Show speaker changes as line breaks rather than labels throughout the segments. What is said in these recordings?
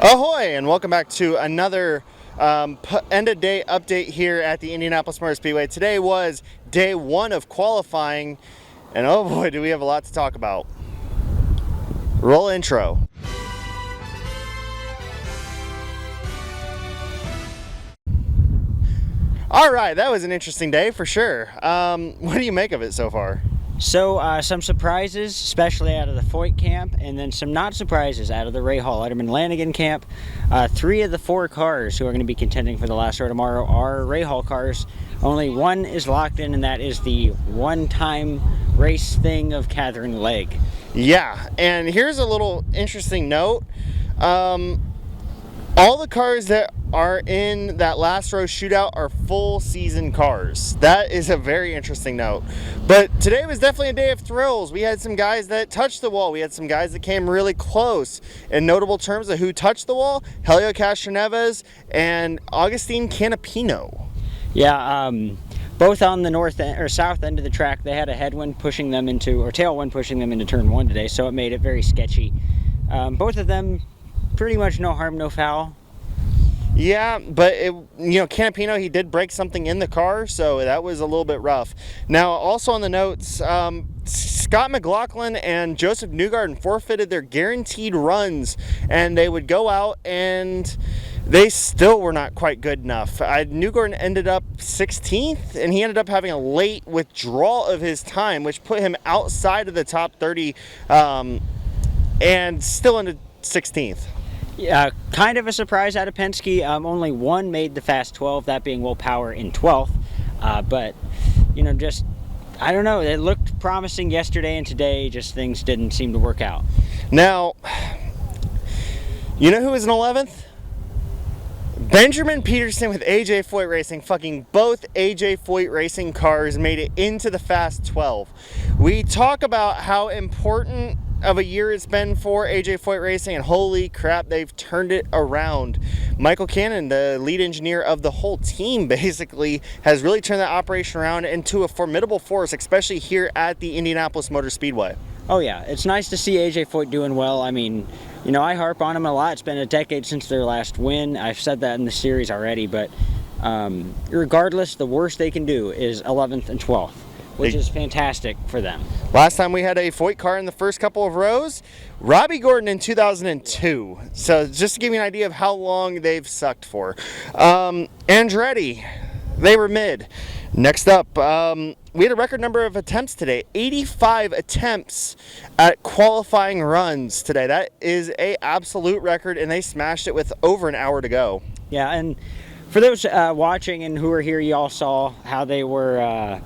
Ahoy, and welcome back to another end of day update here at the Indianapolis Motor Speedway. Today was day one of qualifying, and oh boy, do we have a lot to talk about. Roll intro. All right, that was an interesting day for sure. What do you make of it so far?
So some surprises, especially out of the Foyt camp, and then some not surprises out of the Ray Hall Letterman Lanigan camp. 3 of the 4 cars who are going to be contending for the last row tomorrow are Ray Hall cars. Only one is locked in, and that is the one-time race thing of Catherine Legg.
Yeah, and here's a little interesting note. All the cars that are in that last row shootout are full season cars. That is a very interesting note. But today was definitely a day of thrills. We had some guys that touched the wall. We had some guys that came really close. In notable terms of who touched the wall, Helio Castroneves and Agustin Canapino.
Yeah, both on the north end, or south end of the track, they had a headwind pushing them into, or tailwind pushing them into turn 1 today, so it made it very sketchy. Both of them pretty much no harm, no foul.
Yeah, but Canapino, he did break something in the car, so that was a little bit rough. Now, also on the notes, Scott McLaughlin and Joseph Newgarden forfeited their guaranteed runs, and they would go out, and they still were not quite good enough. Newgarden ended up 16th, and he ended up having a late withdrawal of his time, which put him outside of the top 30, and still ended 16th.
Yeah, kind of a surprise out of Penske. Only one made the Fast 12, that being Will Power in 12th. But, I don't know. It looked promising yesterday, and today just things didn't seem to work out.
Now, you know who was in 11th? Benjamin Peterson with AJ Foyt Racing. Fucking both AJ Foyt Racing cars made it into the Fast 12. We talk about how important of a year it's been for AJ Foyt Racing, and holy crap, they've turned it around. Michael Cannon, the lead engineer of the whole team, basically has really turned that operation around into a formidable force, especially here at the Indianapolis Motor Speedway.
Oh yeah, it's nice to see AJ Foyt doing well. I mean, I harp on him a lot. It's been a decade since their last win. I've said that in the series already, but regardless, the worst they can do is 11th and 12th. Which is fantastic for them. Last
time we had a Foyt car in the first couple of rows, Robbie Gordon in 2002. So just to give you an idea of how long they've sucked for. Andretti, they were mid. Next up, we had a record number of attempts today. 85 attempts at qualifying runs today. That is an absolute record, and they smashed it with over an hour to go.
Yeah, and for those watching and who are here, you all saw how they were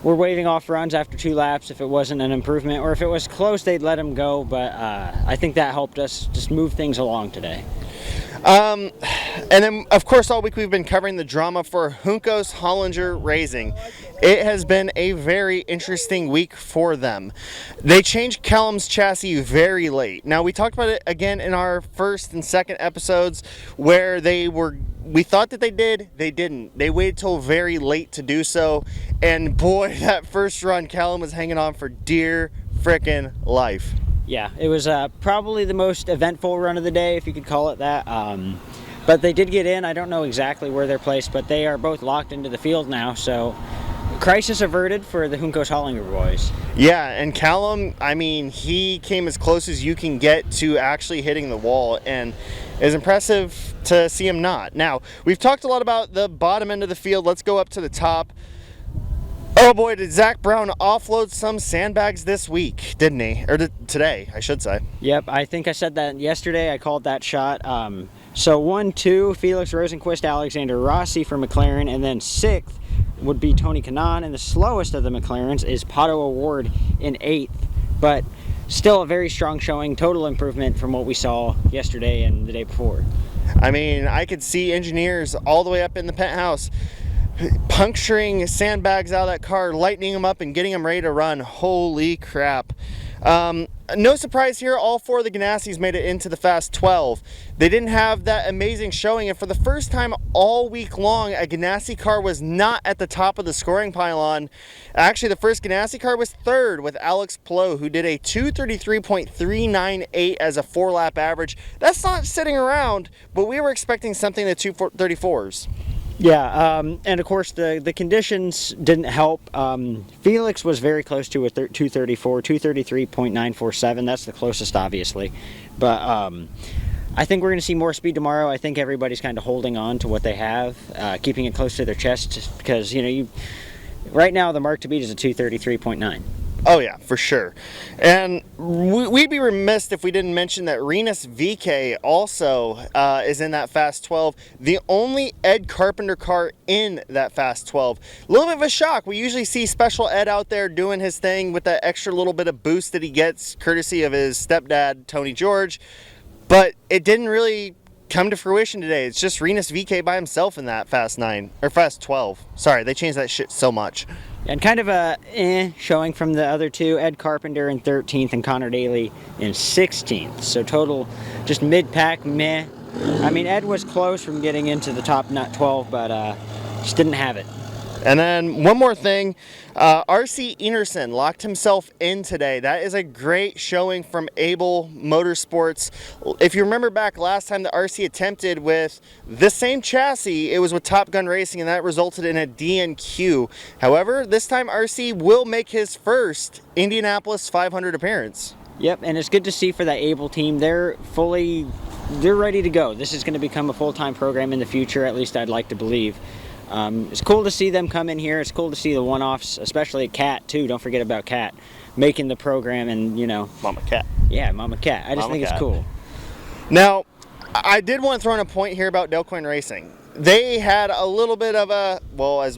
waving off runs after 2 laps if it wasn't an improvement, or if it was close, they'd let them go, but I think that helped us just move things along today.
And then, of course, all week we've been covering the drama for Juncos Hollinger Racing. It has been a very interesting week for them. They changed Callum's chassis very late. Now, we talked about it again in our first and second episodes where we thought that they didn't. They waited till very late to do so, and boy, that first run, Callum was hanging on for dear frickin' life.
Yeah, it was probably the most eventful run of the day, if you could call it that. But they did get in. I don't know exactly where they're placed, but they are both locked into the field now, so crisis averted for the Juncos Hollinger boys.
Yeah, and Callum, I mean, he came as close as you can get to actually hitting the wall, and it's impressive to see him not. Now, we've talked a lot about the bottom end of the field. Let's go up to the top. Oh boy, did Zach Brown offload some sandbags this week, didn't he? Or today, I should say.
Yep, I think I said that yesterday. I called that shot. So 1, 2, Felix Rosenquist, Alexander Rossi for McLaren, and then 6th would be Tony Kanaan, and the slowest of the McLarens is Pato O'Ward in 8th. But still a very strong showing, total improvement from what we saw yesterday and the day before.
I mean, I could see engineers all the way up in the penthouse puncturing sandbags out of that car, lightening them up and getting them ready to run. Holy crap. no surprise here, all 4 of the Ganassis made it into the Fast 12. They didn't have that amazing showing, and for the first time all week long, a Ganassi car was not at the top of the scoring pylon. Actually, the first Ganassi car was 3rd with Alex Palou, who did a 2:33.398 as a 4-lap average. That's not sitting around, but we were expecting something in the 2:34s.
Yeah, and of course the conditions didn't help. Felix was very close to a 234, 233.947. That's the closest, obviously. But I think we're going to see more speed tomorrow. I think everybody's kind of holding on to what they have, keeping it close to their chest, because, right now the mark to beat is a 233.9.
Oh yeah, for sure. And we'd be remiss if we didn't mention that Rinus VK also is in that Fast 12. The only Ed Carpenter car in that Fast 12. A little bit of a shock. We usually see Special Ed out there doing his thing with that extra little bit of boost that he gets courtesy of his stepdad, Tony George. But it didn't really come to fruition today. It's just Rinus VK by himself in that Fast 9, or Fast 12. Sorry, they changed that shit so much.
And kind of a showing from the other two, Ed Carpenter in 13th and Connor Daly in 16th. So total, just mid-pack, meh. I mean, Ed was close from getting into the top 12, but just didn't have it.
And then one more thing, RC Enerson locked himself in today. That is a great showing from Able Motorsports. If you remember back last time the RC attempted with the same chassis, it was with Top Gun Racing, and that resulted in a DNQ. However, this time RC will make his first Indianapolis 500 appearance.
Yep, and it's good to see for that Able team. They're ready to go. This is going to become a full-time program in the future, at least I'd like to believe. It's cool to see them come in here. It's cool to see the one-offs, especially Cat, too. Don't forget about Cat making the program and,
Mama Cat.
Yeah, Mama Cat. I just think it's cool.
Now, I did want to throw in a point here about Delcoin Racing. They had a little bit of a, well, as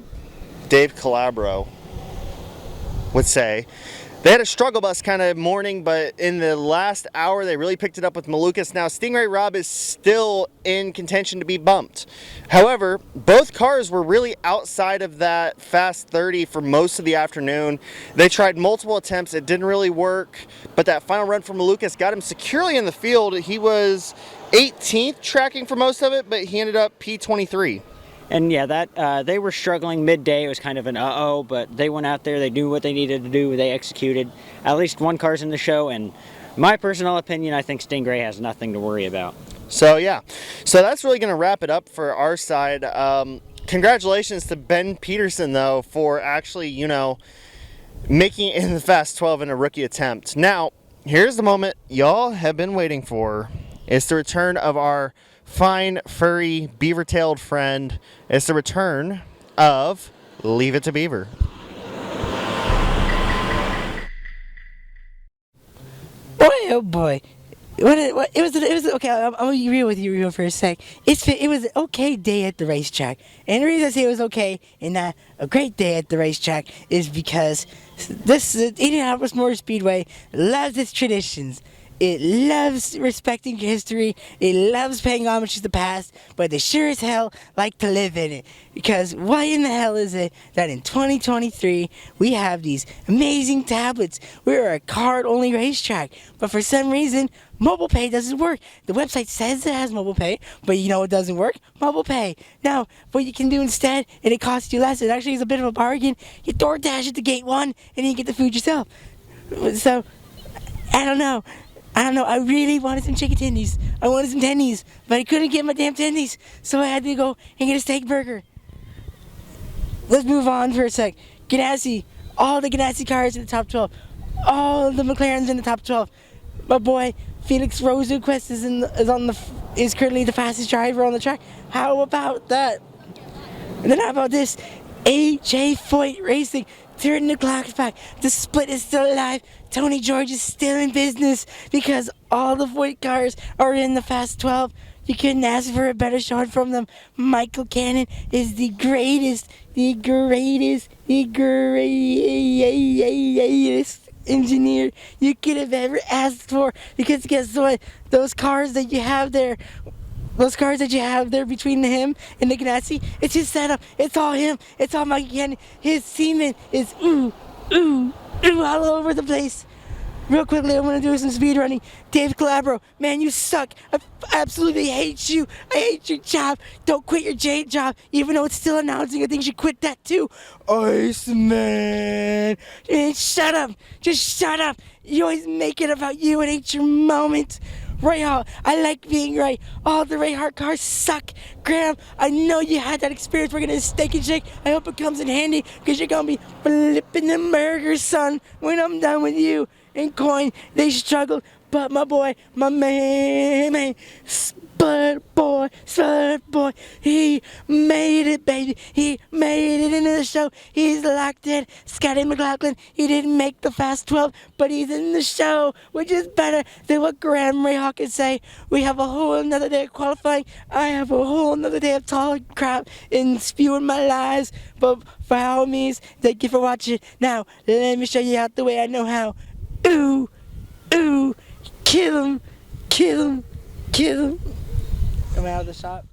Dave Calabro would say, they had a struggle bus kind of morning, but in the last hour, they really picked it up with Malukas. Now, Stingray Rob is still in contention to be bumped. However, both cars were really outside of that Fast 30 for most of the afternoon. They tried multiple attempts. It didn't really work, but that final run for Malukas got him securely in the field. He was 18th tracking for most of it, but he ended up P23.
And yeah, that they were struggling midday. It was kind of an but they went out there, they knew what they needed to do, they executed. At least one car's in the show, and my personal opinion, I think Stingray has nothing to worry about.
So yeah, so that's really going to wrap it up for our side. Congratulations to Ben Peterson, though, for actually, making it in the Fast 12 in a rookie attempt. Now, here's the moment y'all have been waiting for. It's the return of our fine, furry, beaver-tailed friend. It's the return of Leave It to Beaver.
Boy, oh boy. It was okay. I'm gonna be real with you for a sec. It was an okay day at the racetrack, and the reason I say it was okay and not a great day at the racetrack is because this Indianapolis Motor Speedway loves its traditions. It loves respecting history. It loves paying homage to the past, but they sure as hell like to live in it. Because why in the hell is it that in 2023 we have these amazing tablets? We're a card-only racetrack, but for some reason mobile pay doesn't work. The website says it has mobile pay, but you know what doesn't work? Mobile pay. Now, what you can do instead, and it costs you less, it actually is a bit of a bargain. You DoorDash at the gate 1, and you get the food yourself. So, I don't know. I really wanted some chicken tendies. I wanted some tendies, but I couldn't get my damn tendies, so I had to go and get a steak burger. Let's move on for a sec. Ganassi, all the Ganassi cars in the top 12. All the McLarens in the top 12. My boy, Felix Rosenquist is currently the fastest driver on the track. How about that? And then how about this? AJ Foyt Racing, turning the clocks back. The split is still alive. Tony George is still in business because all the Foyt cars are in the Fast 12. You couldn't ask for a better shot from them. Michael Cannon is the greatest engineer you could have ever asked for. Because guess what? Those cars that you have there between him and the Ganassi, it's his setup. It's all him. It's all Michael Cannon. His semen is all over the place. Real quickly, I'm gonna do some speed running. Dave Calabro, man, you suck. I absolutely hate you. I hate your job. Don't quit your job, even though it's still announcing. I think you should quit that too. Iceman. And shut up. Just shut up. You always make it about you. It ain't your moment. Ray Hart, I like being right. All the Ray Hart cars suck. Graham, I know you had that experience working at Steak and Shake. I hope it comes in handy because you're going to be flipping the burgers, son, when I'm done with you. And Coin, they struggled, but my boy, my man, Spud boy, he made it, baby. He made it into the show. He's locked in. Scotty McLaughlin, he didn't make the Fast 12, but he's in the show, which is better than what Graham Rahal can say. We have a whole another day of qualifying. I have a whole another day of talking crap and spewing my lies. But by all means, thank you for watching. Now, let me show you out the way I know how. Ooh, ooh, kill him, kill him, kill him. Am I out of the shot?